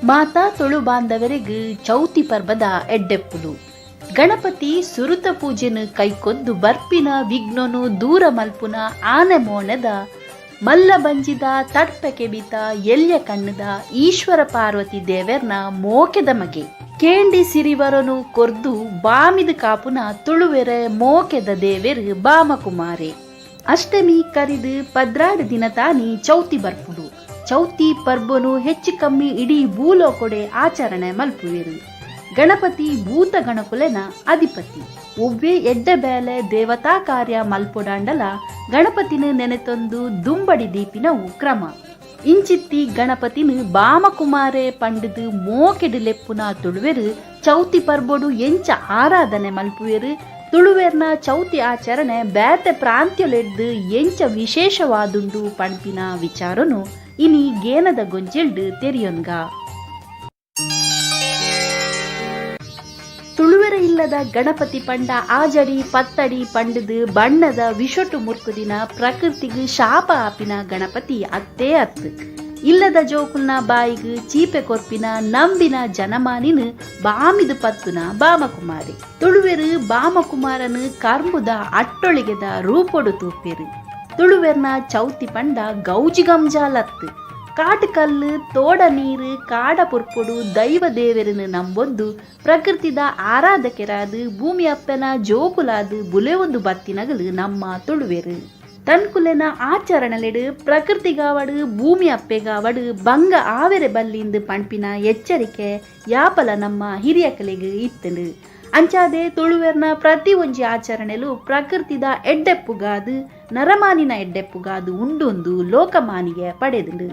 ಮಾತಾ ತೊಳು ಬಾಂಧವರಿಗೂ ಚೌತಿ ಪರ್ಬದ ಎಡ್ಡೆಪ್ಪುಡು. ಗಣಪತಿ ಸುರುತ ಪೂಜೆನು ಕೈಕೊದ್ದು ಬರ್ಪಿನ ವಿಘ್ನನು ದೂರ ಮಲ್ಪುನ ಆನೆ ಮೋಣದ ಮಲ್ಲ ಬಂಜಿದ ತಡ್ಪೆ ಕೆಬಿತ ಎಲ್ಯ ಕಣ್ಣದ ಈಶ್ವರ ಪಾರ್ವತಿ ದೇವರ್ನ ಮೋಕೆದ ಮಗೆ ಕೇಂಡಿ ಸಿರಿವರನು ಕೊರ್ದು ಬಾಮಿದ ಕಾಪುನ ತುಳುವೆರೆ ಮೋಕೆದ ದೇವೆರು ಬಾಮಕುಮಾರೆ. ಅಷ್ಟಮಿ ಕರಿದು ಪದ್ರಾಡು ದಿನ ತಾನಿ ಚೌತಿ ಬರ್ಪುಡು. ಚೌತಿ ಪರ್ಬನು ಹೆಚ್ಚು ಕಮ್ಮಿ ಇಡೀ ಭೂಲೋಕೊಡೆ ಆಚರಣೆ ಮಲ್ಪುವೆರು. ಗಣಪತಿ ಭೂತ ಗಣಕುಲೆನ ಅಧಿಪತಿ. ಒವ್ವೇ ಎಡ್ಡೆ ಬೇಲೆ ದೇವತಾ ಕಾರ್ಯ ಮಲ್ಪೊಡಾಂಡಲ ಗಣಪತಿನ ನೆನೆತೊಂದು ದುಂಬಡಿ ದೀಪಿನವು ಕ್ರಮ. ಇಂಚಿತ್ತಿ ಗಣಪತಿನ ಬಾಮಕುಮಾರೆ ಪಂಡಿದು ಮೋಕೆಡು ಲೆಪ್ಪುನ ತುಳುವೆರು ಚೌತಿ ಪರ್ಬೊಡು ಎಂಚ ಆರಾಧನೆ ಮಲ್ಪುವೆರು. ತುಳುವೆರ್ನ ಚೌತಿ ಆಚರಣೆ ಬೇತೆ ಪ್ರಾಂತ್ಯಲೆಡ್ದು ಎಂಚ ವಿಶೇಷವಾದುಂಡು ಪಂಪಿನ ವಿಚಾರನು ಇನಿ ಗೇನದ ಗೊಂಜೆಲ್ಡು ತೆರಿಯೊನ್ಗ. ತುಳುವೆರ ಇಲ್ಲದ ಗಣಪತಿ ಪಂಡ ಆಜಡಿ ಪತ್ತಡಿ ಪಂಡದು ಬಣ್ಣದ ವಿಷೊಟ್ಟು ಮುರ್ಕುದಿನ ಪ್ರಕೃತಿಗೂ ಶಾಪ ಆಪಿನ ಗಣಪತಿ ಅತ್ತೇ ಅತ್ತು. ಇಲ್ಲದ ಜೋಕುಲ್ನ ಬಾಯಿಗೂ ಚೀಪೆ ಕೊರ್ಪಿನ ನಂಬಿನ ಜನಮಾನಿನ ಬಾಮಿದು ಪತ್ತುನ ಬಾಮಕುಮಾರಿ. ತುಳುವೆರು ಬಾಮಕುಮಾರನು ಕರ್ಮುದ ಅಟ್ಟೊಳಿಗೆದ ರೂಪೊಡು ತೂಪೆರು. ತುಳುವೆರ್ನ ಚೌತಿ ಪಂಡ ಗೌಜಿ ಗಂಜಾಲತ್ತು. ಕಾಟುಕಲ್ಲು ತೋಡ ನೀರು ಕಾಡ ಪುರ್ಪೊಡು ದೈವ ದೇವರನ್ನು ನಂಬೊಂದು ಪ್ರಕೃತಿದ ಆರಾಧಕರಾದು ಭೂಮಿ ಅಪ್ಪನ ಜೋಕುಲಾದು ಬುಲೆವೊಂದು ಬತ್ತಿನಗಲು ನಮ್ಮ ತುಳುವೆರು. ತನ್ಕುಲೆನ ಆಚರಣೆಲೆಡು ಪ್ರಕೃತಿಗಾವಡು ಭೂಮಿ ಅಪ್ಪೆಗಾವಡು ಬಂಗ ಆವೆರೆ ಬಲ್ಲಿಂದು ಪಂಪಿನ ಎಚ್ಚರಿಕೆ ಯಾಪಲ ನಮ್ಮ ಹಿರಿಯ ಕಲೆಗೆ ಇತ್ತನು. ಅಂಚಾದೆ ತುಳುವೆರ್ನ ಪ್ರತಿ ಒಂಜಿ ಆಚರಣೆಲು ಪ್ರಕೃತಿದ ಎಡ್ಡೆಪ್ಪುಗಾದು ನರಮಾನಿನ ಎಡ್ಡೆಪ್ಪುಗಾದು ಉಂಡೊಂದು ಲೋಕಮಾನಿಗೆ ಪಡೆದು.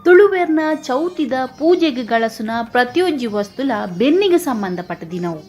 ತುಳುವೆರ್ನ ಚೌತಿದ ಪೂಜೆಗೆ ಗಳಸುನ ಪ್ರತಿಯೊಂಜಿ ವಸ್ತುಲ ಬೆನ್ನಿಗೆ ಸಂಬಂಧಪಟ್ಟದಿನವು.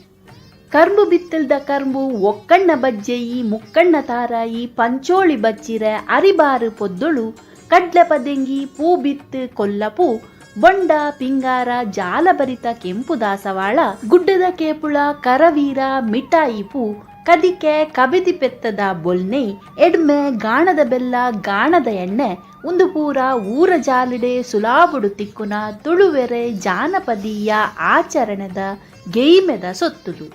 ಕರ್ಬು ಬಿತ್ತಲ್ದ ಕರ್ಬು ಒಕ್ಕಣ್ಣ ಬಜ್ಜೆಯಿ ಮುಕ್ಕಣ್ಣ ತಾರಾಯಿ ಪಂಚೋಳಿ ಬಚ್ಚಿರೆ ಅರಿಬಾರು ಪೊದ್ದೊಳು ಕಡ್ಲೆ ಪದೆಂಗಿ ಪೂ ಬಿತ್ತು ಕೊಲ್ಲಪೂ ಬೊಂಡ ಪಿಂಗಾರ ಜಾಲಭರಿತ ಕೆಂಪು ದಾಸವಾಳ ಗುಡ್ಡದ ಕೇಪುಳ ಕರವೀರ ಮಿಠಾಯಿ ಪೂ ಕದಿಕೆ ಕಬಿದಿ ಪೆತ್ತದ ಬೊಲ್ನೆ ಎಡ್ಮೆ ಗಾಣದ ಬೆಲ್ಲ ಗಾಣದ ಎಣ್ಣೆ ಒಂದು ಪೂರ ಊರ ಜಾಲಿಡೆ ಸುಲಾಬುಡು ತಿಕ್ಕುನ ತುಳುವೆರೆ ಜಾನಪದೀಯ ಆಚರಣೆದ ಗೇಯ್ಮೆದ ಸೊತ್ತುಲು.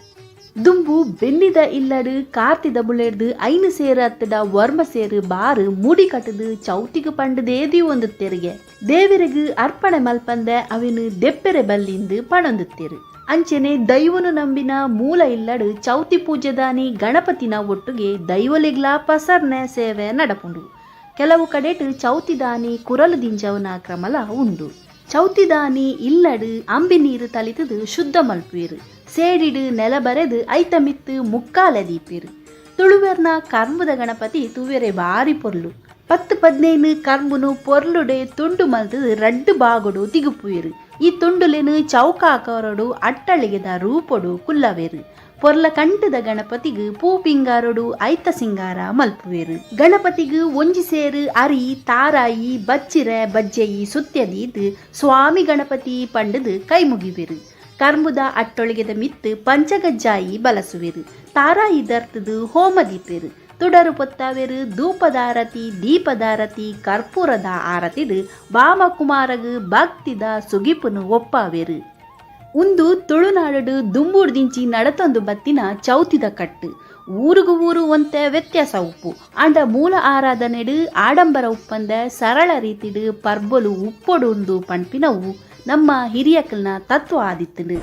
ದುಂಬು ಬೆನ್ನಿದ ಇಲ್ಲಡು ಕಾರ್ತಿದ ಬುಳೆಡ್ದು ಐನು ಸೇರು ಹತ್ತದ ವರ್ಮ ಸೇರು ಬಾರು ಮುಡಿ ಕಟ್ಟದು ಚೌತಿಗೆ ಪಂಡದೇದಿ ಒಂದು ತೆರಿಗೆ ದೇವರಿಗೂ ಅರ್ಪಣೆ ಮಲ್ಪಂದೆ ಅವನು ದೆಪ್ಪೆರೆ ಬಲ್ಲಿಂದು ಪಣೊಂದುತ್ತೇರು. ಅಂಚೆನೆ ದೈವನು ನಂಬಿನ ಮೂಲ ಇಲ್ಲಡು ಚೌತಿ ಪೂಜೆದಾನಿ ಗಣಪತಿನ ಒಟ್ಟುಗೆ ದೈವಲಿಗ್ಲ ಪಸರ್ನೆ ಸೇವೆ ನಡಪುಂಡು. ಕೆಲವು ಕಡೆಟು ಚೌತಿದಾನಿ ಕುರಲು ದಿಂಜವನ ಕ್ರಮಲ ಉಂಡು. ಚೌತಿದಾನಿ ಇಲ್ಲಡು ಅಂಬಿ ನೀರು ತಲಿತದು ಶುದ್ಧ ಮಲ್ಪುವೆರು. ಸೇಡಿಡು ನೆಲ ಬರೆದು ಐತ ಮಿತ್ತು ಮುಕ್ಕಾಲೆ ದೀಪಿರು. ತುಳುವೆರ್ನ ಕರ್ಮುದ ಗಣಪತಿ ತುವೆರೆ ಬಾರಿ ಪೊರ್ಲು. 10-15 ಕರ್ಮುನು ಪೊರ್ಲುಡೆ ತುಂಡು ಮಲ್ತದು ರಡ್ಡು ಬಾಗೊಡು ತಿಗುಪುವೆರು. ಈ ತುಂಡುಲೆನು ಚೌಕಾಕರೊಡು ಅಟ್ಟಳಿಗೆದ ರೂಪೊಡು ಕುಲ್ಲವೆರು. ಪೊರ್ಲ ಕಂಟದ ಗಣಪತಿಗೂ ಪೂ ಪಿಂಗಾರೊಡು ಐತ ಸಿಂಗಾರ ಮಲ್ಪುವೆರು. ಗಣಪತಿಗೂ ಒಂಜಿ ಸೇರು ಅರಿ ತಾರಾಯಿ ಬಚ್ಚಿರೆ ಬಜ್ಜೆಯಿ ಸುತ್ಯದೀದು ಸ್ವಾಮಿ ಗಣಪತಿ ಪಂಡದು ಕೈ ಮುಗಿವೆರು. ಕರ್ಮುದ ಅಟ್ಟೊಳಿಗೆದ ಮಿತ್ತು ಪಂಚಗಜ್ಜಾಯಿ ಬಲಸುವೆರು. ತಾರಾಯಿ ದರ್ತದು ಹೋಮ ದೀಪೆರು. ತುಡರು ಪೊತ್ತಾವೆರು ಧೂಪದಾರತಿ ದೀಪದಾರತಿ ಕರ್ಪೂರದ ಆರತಿಡು ಬಾಮಕುಮಾರಗು ಭಕ್ತಿದ ಸುಗಿಪುನು ಒಪ್ಪಾವೆರು. ಒಂದು ತುಳುನಾಡು ದುಂಬೂರು ದಿಂಚಿ ನಡತೊಂದು ಬತ್ತಿನ ಚೌತಿದ ಕಟ್ಟು. ಊರುಗು ಊರು ಒಂತೆ ವ್ಯತ್ಯಾಸ ಉಪ್ಪು ಅಂಡ ಮೂಲ ಆರಾಧನೆಡು ಆಡಂಬರ ಉಪ್ಪಂದೆ ಸರಳ ರೀತಿಡು ಪರ್ಬೊಲು ಉಪ್ಪೊಡುಂದು ಪಂಪಿನವು ನಮ್ಮ ಹಿರಿಯಕಲ್ನ ತತ್ವ ಆದಿತ್ತನು.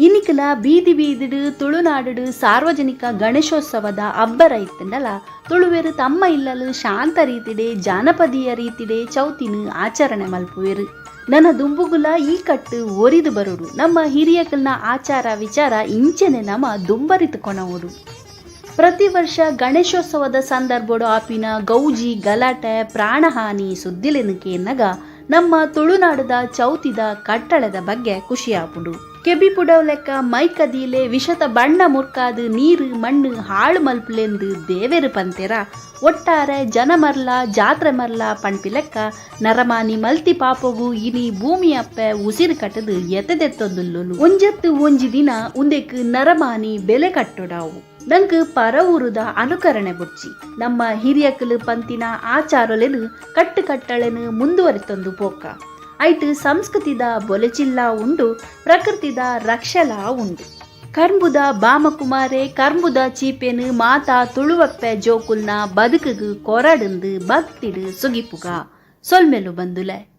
ಇನಿಕಲ ಬೀದಿ ಬೀದಿಡು ತುಳುನಾಡು ಸಾರ್ವಜನಿಕ ಗಣೇಶೋತ್ಸವದ ಅಬ್ಬರ ಇತ್ತಂಡಲ ತುಳುವೆರು ತಮ್ಮ ಇಲ್ಲಲು ಶಾಂತ ರೀತಿಡೆ ಜಾನಪದೀಯ ರೀತಿಡೆ ಚೌತಿನ ಆಚರಣೆ ಮಲ್ಪುವೆರು. ನನ್ನ ದುಂಬುಗುಲ ಈ ಕಟ್ಟು ಒರಿದು ಬರೋಡು. ನಮ್ಮ ಹಿರಿಯಕಲ್ನ ಆಚಾರ ವಿಚಾರ ಇಂಚೆನೆ ನಮ್ಮ ದುಂಬರಿತು ಕೊಣವೋಡು. ಪ್ರತಿ ವರ್ಷ ಗಣೇಶೋತ್ಸವದ ಸಂದರ್ಭಡು ಆಪಿನ ಗೌಜಿ ಗಲಾಟೆ ಪ್ರಾಣಹಾನಿ ಸುದ್ದಿಲೆನಕೆ ಎನ್ನಗ ನಮ್ಮ ತುಳುನಾಡದ ಚೌತಿದ ಕಟ್ಟಳದ ಬಗ್ಗೆ ಖುಷಿಯಾಪುಡು. ಕೆಬಿ ಪುಡವ್ ಲೆಕ್ಕ ಮೈಕದೀಲೆ ವಿಷದ ಬಣ್ಣ ಮುರ್ಕಾದು ನೀರು ಮಣ್ಣು ಹಾಳು ಮಲ್ಪುಲೆಂದು ದೇವೆರು ಪಂತೆರ ಒಟ್ಟಾರೆ ಜನ ಮರ್ಲ ಜಾತ್ರೆ ಮರ್ಲ ಪಂಪಿ ಲೆಕ್ಕ ನರಮಾನಿ ಮಲ್ತಿ ಪಾಪಗು ಇನಿ ಭೂಮಿ ಅಪ್ಪೆ ಉಸಿರು ಕಟ್ಟದು ಎತ್ತದೆತ್ತೊಂದುಲ್ಲು ಒಂಜತ್ತು ಒಂಜಿ ದಿನ ಉಂದೆಕ್ ನರಮಾನಿ ಬೆಲೆ ಕಟ್ಟೊಡಾವು. ನಂಗೆ ಪರ ಊರುದ ಅನುಕರಣೆ ಬುಡ್ಚಿ ನಮ್ಮ ಹಿರಿಯಕಲು ಪಂತಿನ ಆಚಾರಲೆನು ಕಟ್ಟಳೆನು ಮುಂದುವರಿತೊಂದು ಪೋಕ ಐಟ್ ಸಂಸ್ಕೃತಿದ ಬೊಲೆಚಿಲ್ಲ ಉಂಡು ಪ್ರಕೃತಿದ ರಕ್ಷಲ ಉಂಡು ಕರ್ಂಬುದ ಬಾಮಕುಮಾರೆ ಕರ್ಂಬುದ ಚೀಪೆನು ಮಾತಾ ತುಳುವಪ್ಪೆ ಜೋಕುಲ್ನ ಬದುಕುಗು ಕೊರಡಂದು ಭಕ್ತಿಡು ಸುಗಿಪುಗ ಸೊಲ್ಮೆಲು ಬಂದುಲೆ.